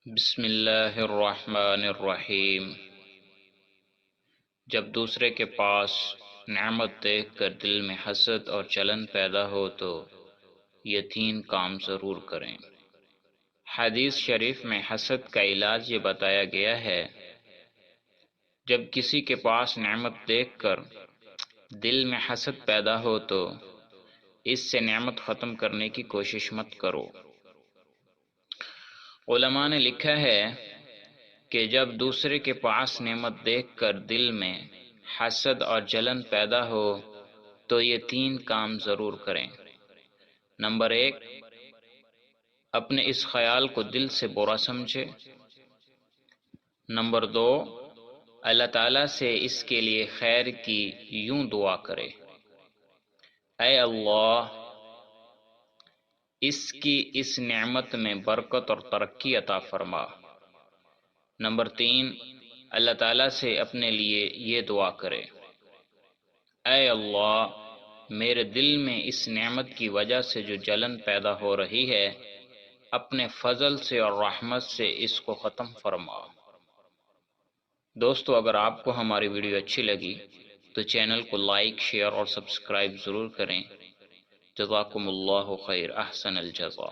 بسم اللہ الرحمن الرحیم۔ جب دوسرے کے پاس نعمت دیکھ کر دل میں حسد اور جلن پیدا ہو تو یہ تین کام ضرور کریں۔ حدیث شریف میں حسد کا علاج یہ بتایا گیا ہے، جب کسی کے پاس نعمت دیکھ کر دل میں حسد پیدا ہو تو اس سے نعمت ختم کرنے کی کوشش مت کرو۔ علماء نے لکھا ہے کہ جب دوسرے کے پاس نعمت دیکھ کر دل میں حسد اور جلن پیدا ہو تو یہ تین کام ضرور کریں۔ نمبر 1، اپنے اس خیال کو دل سے برا سمجھے۔ نمبر 2، اللہ تعالیٰ سے اس کے لیے خیر کی یوں دعا کرے، اے اللہ اس کی اس نعمت میں برکت اور ترقی عطا فرما۔ نمبر 3، اللہ تعالیٰ سے اپنے لیے یہ دعا کرے، اے اللہ میرے دل میں اس نعمت کی وجہ سے جو جلن پیدا ہو رہی ہے، اپنے فضل سے اور رحمت سے اس کو ختم فرما۔ دوستو، اگر آپ کو ہماری ویڈیو اچھی لگی تو چینل کو لائک، شیئر اور سبسکرائب ضرور کریں۔ جزاکم اللہ خیر، احسن الجزا۔